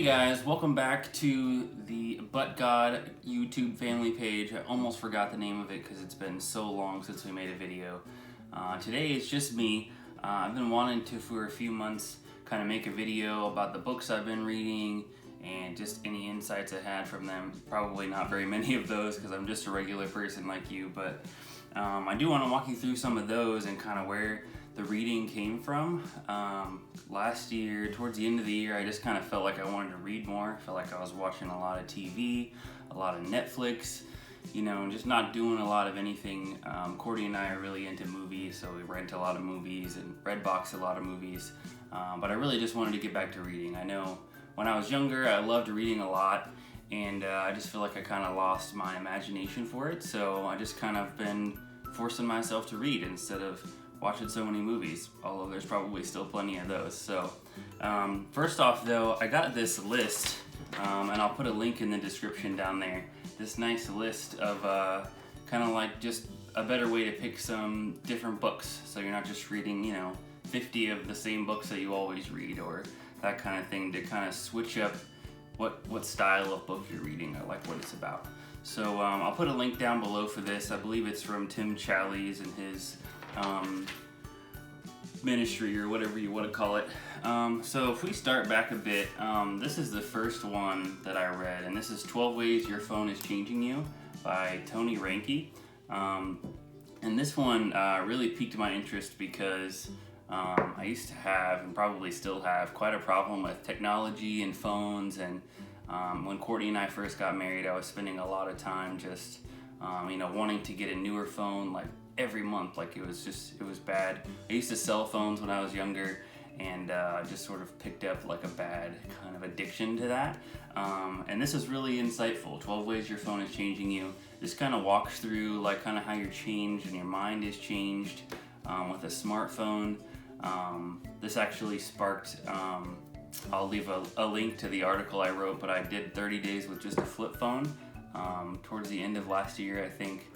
guys, welcome back to the But God YouTube family page. I almost forgot the name of it because it's been so long since we made a video. Today it's just me. I've been wanting to, for a few months, kind of make a video about the books I've been reading and just any insights I had from them. Probably not very many of those because I'm just a regular person like you, but I do want to walk you through some of those and kind of where the reading came from. Last year, towards the end of the year, I just kind of felt like I wanted to read more. I felt like I was watching a lot of TV, a lot of Netflix, and just not doing a lot of anything. Cordy and I are really into movies, so we rent a lot of movies and Redbox a lot of movies. But I really just wanted to get back to reading. I know when I was younger, I loved reading a lot, and I just feel like I kind of lost my imagination for it. So I just kind of been forcing myself to read instead of watching so many movies, although there's probably still plenty of those. So first off though, I got this list, and I'll put a link in the description down there. This nice list of kind of like just a better way to pick some different books, so you're not just reading 50 of the same books that you always read or that kind of thing, to kind of switch up what style of book you're reading or like what it's about. So I'll put a link down below for this. I believe it's from Tim Challies and his ministry or whatever you want to call it. So if we start back a bit, this is the first one that I read, and this is 12 Ways Your Phone is Changing You by Tony Reinke. And this one really piqued my interest because I used to have, and probably still have, quite a problem with technology and phones. And when Courtney and I first got married, I was spending a lot of time just wanting to get a newer phone like every month. Like it was bad. I used to sell phones when I was younger, and just sort of picked up like a bad kind of addiction to that. And this is really insightful. 12 Ways Your Phone is Changing You. This kind of walks through like kind of how you're changed and your mind is changed with a smartphone. This actually sparked, I'll leave a link to the article I wrote, but I did 30 days with just a flip phone towards the end of last year, I think.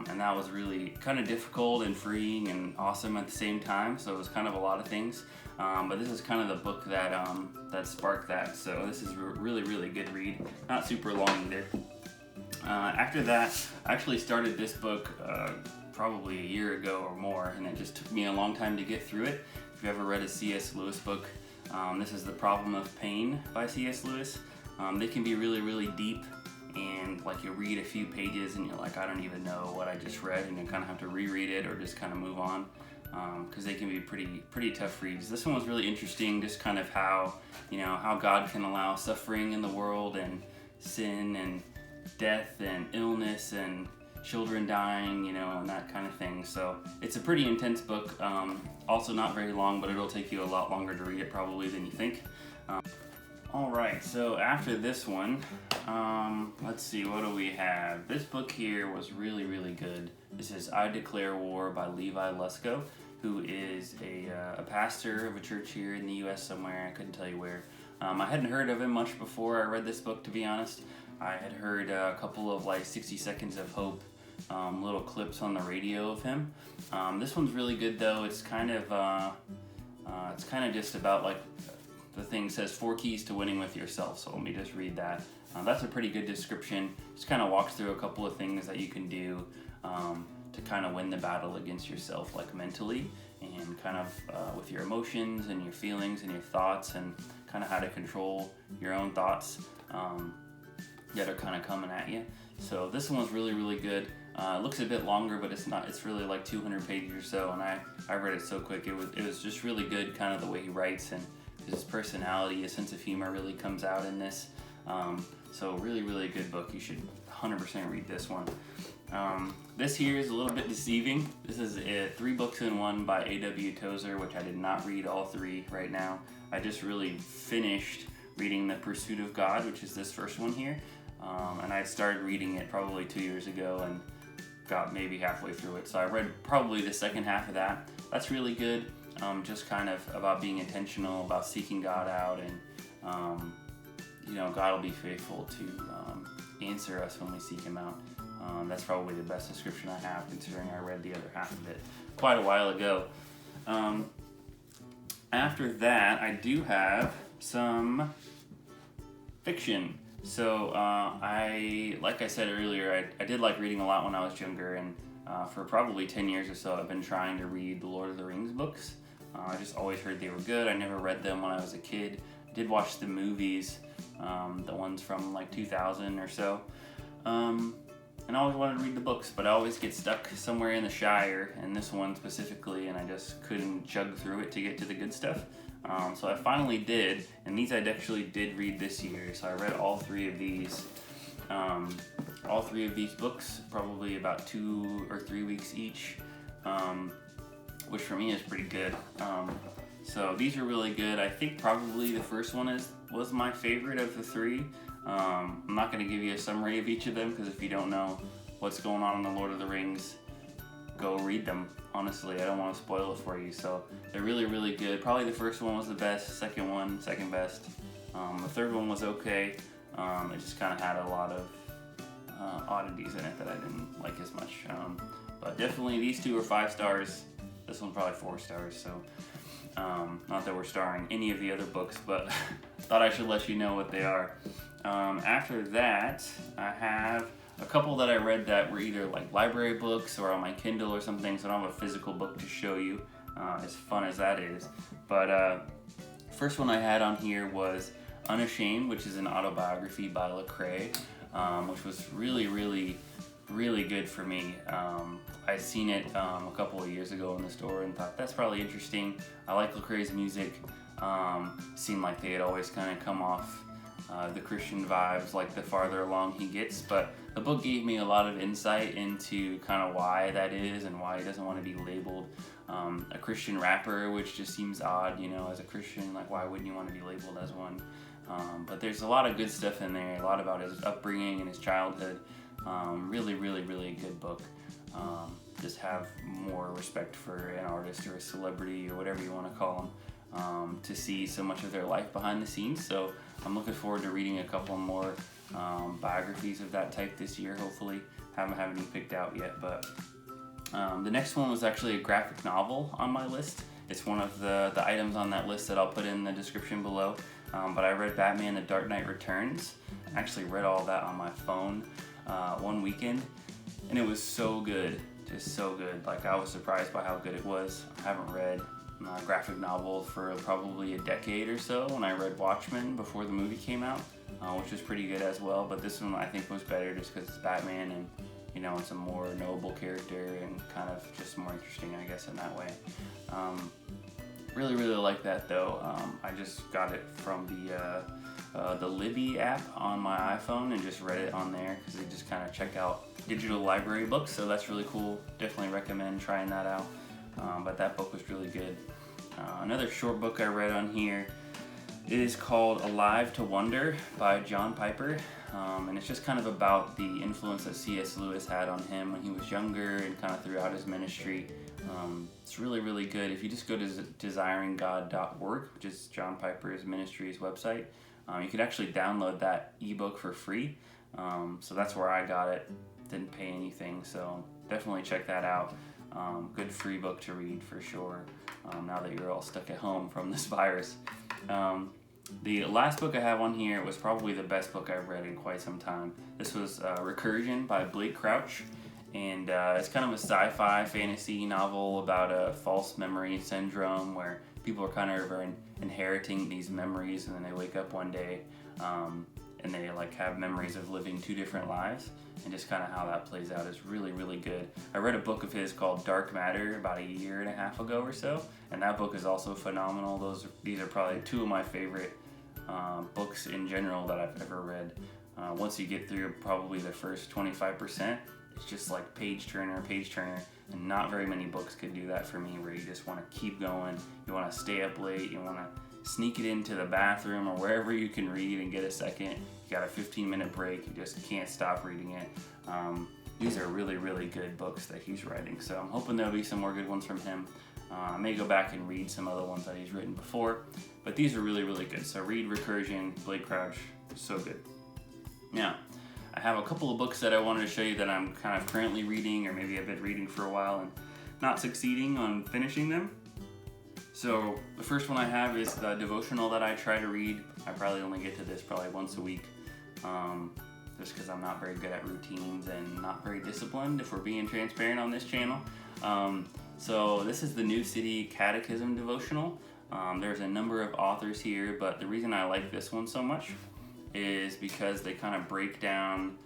And that was really kind of difficult and freeing and awesome at the same time. So it was kind of a lot of things. But this is kind of the book that that sparked that. So this is a really, really good read. Not super long either. After that, I actually started this book probably a year ago or more, and it just took me a long time to get through it. If you've ever read a C.S. Lewis book, this is The Problem of Pain by C.S. Lewis. They can be really, really deep. And like you read a few pages and you're like, I don't even know what I just read, and you kind of have to reread it or just kind of move on, because they can be pretty tough reads. This one was really interesting, just kind of how how God can allow suffering in the world and sin and death and illness and children dying, and that kind of thing. So it's a pretty intense book. Also not very long, but it'll take you a lot longer to read it probably than you think. Alright, so after this one, let's see, what do we have? This book here was really, really good. This is I Declare War by Levi Lusko, who is a pastor of a church here in the U.S. somewhere. I couldn't tell you where. I hadn't heard of him much before I read this book, to be honest. I had heard a couple of like 60 Seconds of Hope little clips on the radio of him. This one's really good though. It's kind of just about like, the thing says 4 keys to winning with yourself, so let me just read that. That's a pretty good description. Just kind of walks through a couple of things that you can do to kind of win the battle against yourself, like mentally, and kind of with your emotions and your feelings and your thoughts, and kind of how to control your own thoughts that are kind of coming at you. So this one was really, really good. It looks a bit longer, but it's not. It's really like 200 pages or so, and I read it so quick. It was just really good, kind of the way he writes, and his personality, his sense of humor really comes out in this. So really, really good book. You should 100% read this one. This here is a little bit deceiving. This is 3 books in one by A.W. Tozer, which I did not read all 3 right now. I just really finished reading The Pursuit of God, which is this first one here. And I started reading it probably 2 years ago and got maybe halfway through it. So I read probably the second half of that. That's really good. Just kind of about being intentional, about seeking God out, and God will be faithful to answer us when we seek Him out. That's probably the best description I have, considering I read the other half of it quite a while ago. After that, I do have some Fiction. So like I said earlier, I did like reading a lot when I was younger, and for probably 10 years or so, I've been trying to read the Lord of the Rings books. I just always heard they were good. I never read them when I was a kid. I did watch the movies, the ones from like 2000 or so. And I always wanted to read the books, but I always get stuck somewhere in the Shire, and this one specifically, and I just couldn't chug through it to get to the good stuff. So I finally did, and these I actually did read this year. So I read all three of these books, probably about 2 or 3 weeks each, which for me is pretty good. So these are really good. I think probably the first one was my favorite of the three. I'm not going to give you a summary of each of them, because if you don't know what's going on in the Lord of the Rings, go read them. Honestly, I don't want to spoil it for you. So they're really, really good. Probably the first one was the best, second one, second best. The third one was okay. It just kind of had a lot of oddities in it that I didn't like as much. But definitely these two are 5 stars. This one's probably 4 stars. So not that we're starring any of the other books, but thought I should let you know what they are. After that, I have a couple that I read that were either like library books or on my Kindle or something, so I don't have a physical book to show you, as fun as that is. But first one I had on here was Unashamed, which is an autobiography by Lecrae, which was really, really, really good for me. I'd seen it a couple of years ago in the store and thought that's probably interesting. I like Lecrae's music. Seemed like they had always kind of come off the Christian vibes like the farther along he gets, but the book gave me a lot of insight into kind of why that is and why he doesn't want to be labeled a Christian rapper, which just seems odd, as a Christian. Like, why wouldn't you want to be labeled as one? But there's a lot of good stuff in there, a lot about his upbringing and his childhood. Really, really, really good book. Just have more respect for an artist or a celebrity or whatever you want to call them, to see so much of their life behind the scenes. So I'm looking forward to reading a couple more biographies of that type this year, hopefully. Haven't any picked out yet, but the next one was actually a graphic novel on my list. It's one of the items on that list that I'll put in the description below. But I read Batman The Dark Knight Returns. I actually read all that on my phone one weekend, and it was so good, just so good. Like, I was surprised by how good it was. I haven't read a graphic novel for probably a decade or so, when I read Watchmen before the movie came out, which was pretty good as well. But this one I think was better just because it's Batman, and it's a more knowable character and kind of just more interesting, I guess, in that way. Really, really like that though. I just got it from the Libby app on my iPhone and just read it on there because they just kind of check out digital library books, so that's really cool. Definitely recommend trying that out. But that book was really good. Another short book I read on here is called Alive to Wonder by John Piper, and it's just kind of about the influence that C.S. Lewis had on him when he was younger and kind of throughout his ministry. It's really, really good. If you just go to desiringgod.org, which is John Piper's ministry's website, you can actually download that ebook for free. So that's where I got it. Didn't pay anything, so definitely check that out. Good free book to read for sure, now that you're all stuck at home from this virus. The last book I have on here was probably the best book I've read in quite some time. This was Recursion by Blake Crouch, and it's kind of a sci-fi fantasy novel about a false memory syndrome where people are kind of inheriting these memories, and then they wake up one day and they like have memories of living 2 different lives, and just kind of how that plays out is really, really good. I read a book of his called Dark Matter about 1.5 years ago or so, and that book is also phenomenal. These are probably 2 of my favorite books in general that I've ever read. Once you get through probably the first 25%, it's just like page turner, and not very many books could do that for me, where you just want to keep going, you want to stay up late, you want to sneak it into the bathroom or wherever you can read and get a second. You got a 15-minute break, you just can't stop reading it. These are really, really good books that he's writing, so I'm hoping there'll be some more good ones from him. I may go back and read some other ones that he's written before, but these are really, really good. So read Recursion, Blake Crouch, so good. Now, I have a couple of books that I wanted to show you that I'm kind of currently reading, or maybe I've been reading for a while and not succeeding on finishing them. So the first one I have is the devotional that I try to read. I probably only get to this probably once a week, just because I'm not very good at routines and not very disciplined, if we're being transparent on this channel. So this is the New City Catechism devotional. There's a number of authors here, but the reason I like this one so much is because they kind of break down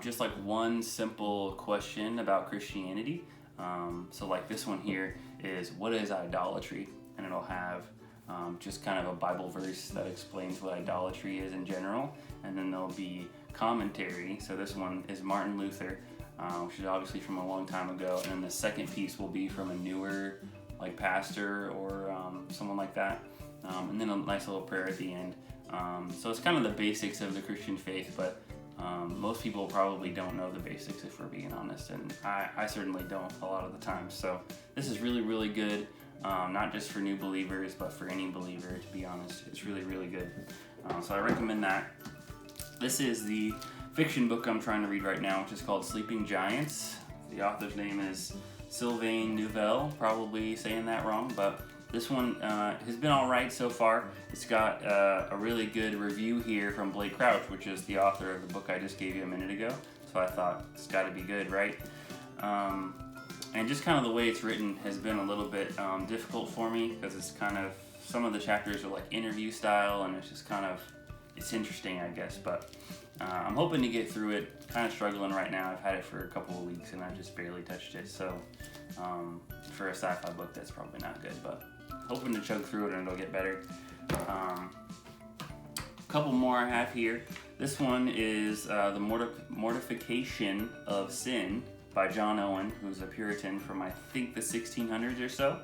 just like one simple question about Christianity. So like this one here is, what is idolatry? And it'll have just kind of a Bible verse that explains what idolatry is in general. And then there'll be commentary. So this one is Martin Luther, which is obviously from a long time ago. And then the second piece will be from a newer like pastor or someone like that. And then a nice little prayer at the end. So it's kind of the basics of the Christian faith, but most people probably don't know the basics, if we're being honest, and I certainly don't a lot of the time. So this is really, really good, not just for new believers, but for any believer, to be honest. It's really, really good. So I recommend that. This is the fiction book I'm trying to read right now, which is called Sleeping Giants. The author's name is Sylvain Neuvel, probably saying that wrong, but this one has been all right so far. It's got a really good review here from Blake Crouch, which is the author of the book I just gave you a minute ago. So I thought it's got to be good, right? And just kind of the way it's written has been a little bit difficult for me, because it's kind of, some of the chapters are like interview style, and it's just kind of, it's interesting, I guess. But I'm hoping to get through it. Kind of struggling right now. I've had it for a couple of weeks and I just barely touched it. So for a sci-fi book, that's probably not good, but hoping to chug through it and it'll get better. A couple more I have here. This one is The Mortification of Sin by John Owen, who's a Puritan from I think the 1600s or so.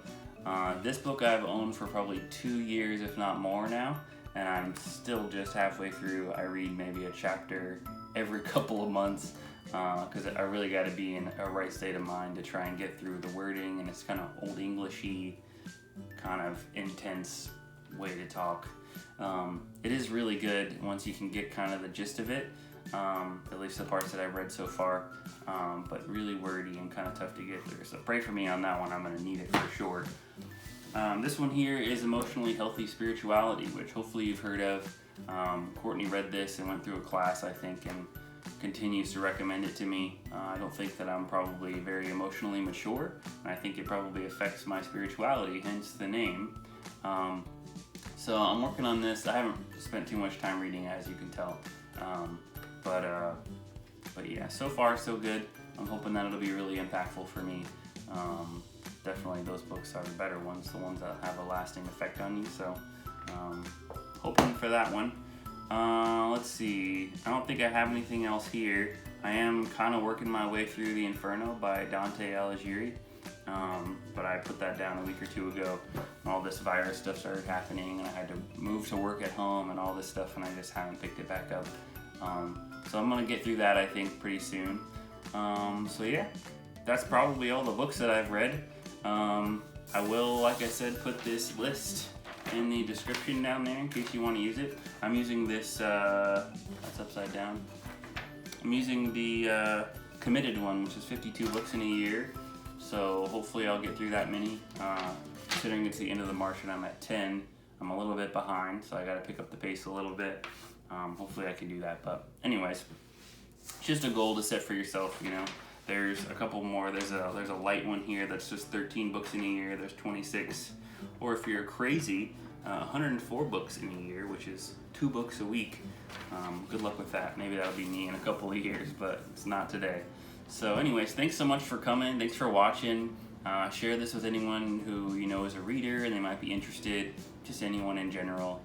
This book I've owned for probably 2 years, if not more now, and I'm still just halfway through. I read maybe a chapter every couple of months, because I really got to be in a right state of mind to try and get through the wording, and it's kind of Old Englishy, kind of intense way to talk. It is really good once you can get kind of the gist of it, at least the parts that I've read so far, but really wordy and kind of tough to get through. So pray for me on that one. I'm going to need it for sure. This one here is Emotionally Healthy Spirituality, which hopefully you've heard of. Courtney read this and went through a class, I think, and continues to recommend it to me. I don't think that I'm probably very emotionally mature, and I think it probably affects my spirituality, hence the name. So I'm working on this. I haven't spent too much time reading it, as you can tell, but yeah, so far so good. I'm hoping that it'll be really impactful for me. Definitely those books are the better ones, the ones that have a lasting effect on you, so hoping for that one. Let's see, I don't think I have anything else here. I am kind of working my way through The Inferno by Dante Alighieri, but I put that down a week or two ago. All this virus stuff started happening, and I had to move to work at home and all this stuff, and I just haven't picked it back up. So I'm going to get through that, I think, pretty soon. So yeah, that's probably all the books that I've read. I will, like I said, put this list in the description down there in case you want to use it. I'm using this, that's upside down. I'm using the committed one, which is 52 books in a year. So hopefully I'll get through that many. Considering it's the end of the March and I'm at 10, I'm a little bit behind, so I got to pick up the pace a little bit. Hopefully I can do that. But anyways, just a goal to set for yourself, you know. There's a couple more. There's a light one here that's just 13 books in a year. There's 26. Or if you're crazy, 104 books in a year, which is 2 books a week. Good luck with that. Maybe that'll be me in a couple of years, but it's not today. So anyways, thanks so much for coming. Thanks for watching. Share this with anyone who you know is a reader and they might be interested. Just anyone in general.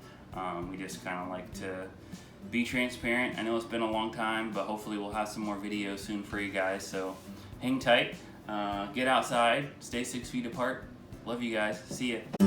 We just kind of like to be transparent. I know it's been a long time, but hopefully we'll have some more videos soon for you guys. So hang tight, get outside, stay 6 feet apart. Love you guys. See ya.